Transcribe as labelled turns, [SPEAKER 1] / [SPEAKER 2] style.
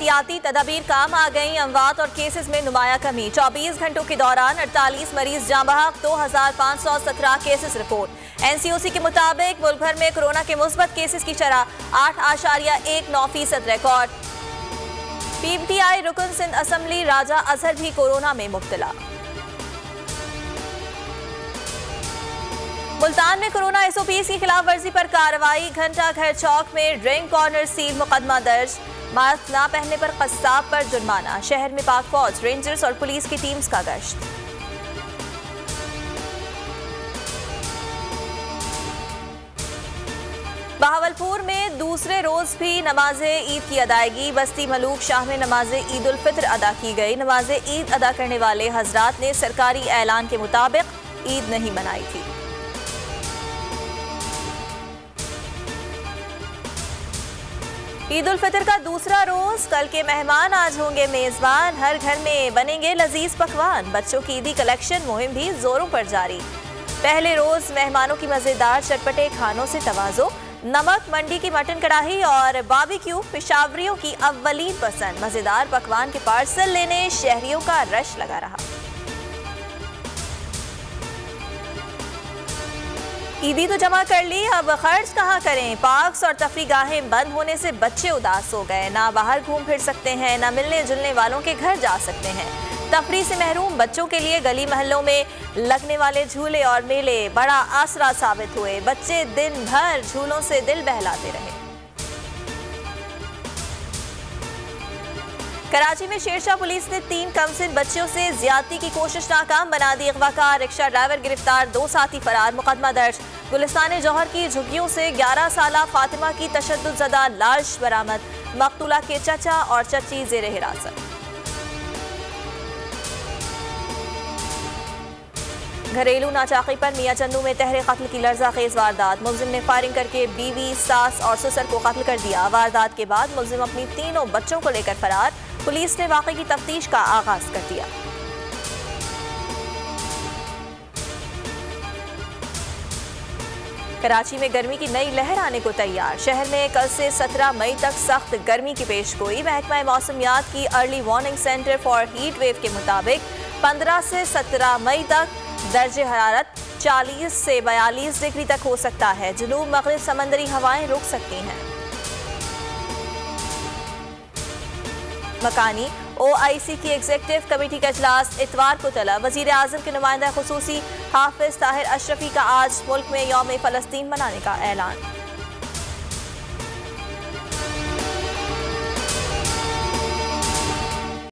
[SPEAKER 1] एहतियाती तदाबीर काम आ गई। अमवात और केसेस में नुमाया कमी। 24 घंटों के दौरान 48 मरीज जाँ बहक, 2517 केसेस रिपोर्ट। एनसीओसी के मुताबिक मुल्क भर में कोरोना के मुस्बत केसेस की शरह 8.19% रिकॉर्ड। पीटीआई रुकन सिंध असम्बली राजा अजहर भी कोरोना में मुब्तला। मुल्तान में कोरोना एसओपीज की खिलाफ वर्जी पर कार्रवाई। घंटा घर चौक में ड्रिंक कॉर्नर सील, मुकदमा दर्ज। मास्क ना पहनने पर कस्साब पर जुर्माना। शहर में पाक फौज, रेंजर्स और पुलिस की टीम्स का गश्त। बहावलपुर में दूसरे रोज भी नमाजे ईद की अदायगी। बस्ती मलूक शाह में नमाजे ईद उल फित्र अदा की गई। नमाजे ईद अदा करने वाले हजरात ने सरकारी ऐलान के मुताबिक ईद नहीं मनाई थी। ईद उल फितर का दूसरा रोज, कल के मेहमान आज होंगे मेजबान। हर घर में बनेंगे लजीज पकवान। बच्चों की ईदी कलेक्शन मुहिम भी जोरों पर जारी। पहले रोज मेहमानों की मजेदार चटपटे खानों से तवाज़ो। नमक मंडी की मटन कढ़ाई और बारबेक्यू पेशावरियों की अव्वलीन पसंद। मजेदार पकवान के पार्सल लेने शहरियों का रश लगा रहा। ईदी तो जमा कर ली, अब खर्च कहाँ करें। पार्क्स और तफरीगाहें बंद होने से बच्चे उदास हो गए। ना बाहर घूम फिर सकते हैं, ना मिलने जुलने वालों के घर जा सकते हैं। तफरी से महरूम बच्चों के लिए गली महलों में लगने वाले झूले और मेले बड़ा आसरा साबित हुए। बच्चे दिन भर झूलों से दिल बहलाते रहे। कराची में शेरशाह पुलिस ने 3 कमसिन बच्चों से ज्यादती की कोशिश नाकाम बना दी। अगवाकार, रिक्शा ड्राइवर गिरफ्तार, 2 साथी फरार, मुकदमा दर्ज। गुलिस्तान जौहर की झुग्गियों से 11 साला फातिमा की तशद्दुदज़दा लाश बरामद। मकतूला के चचा और चची जेर हिरासत। घरेलू नाचाकी पर मियां चंदू में तहरे कत्ल की लर्ज़ाखेज वारदात। मुलजिम ने फायरिंग करके बीवी, सास और ससुर को कत्ल कर दिया। वारदात के बाद मुलजिम अपनी 3 बच्चों को लेकर फरार। पुलिस ने वाक़े की तफ्तीश का आगाज कर दिया। कराची में गर्मी की नई लहर आने को तैयार। शहर में कल से 17 मई तक सख्त गर्मी की पेशगोई। महकमा मौसमियात की early warning centre for heat wave के मुताबिक 15 से 17 मई तक दर्जे हरारत 40 से 42 डिग्री तक हो सकता है। जुनूब मगरिब समंदरी हवाएं रुक सकती हैं। मकानी OIC की एग्जीक्यूटिव कमेटी का इजलास इतवार को तलब। वजीर आजम के नुमाइंदा खुसूसी हाफिज ताहिर अशरफी का आज मुल्क में यौम फ़लस्तीन मनाने का ऐलान।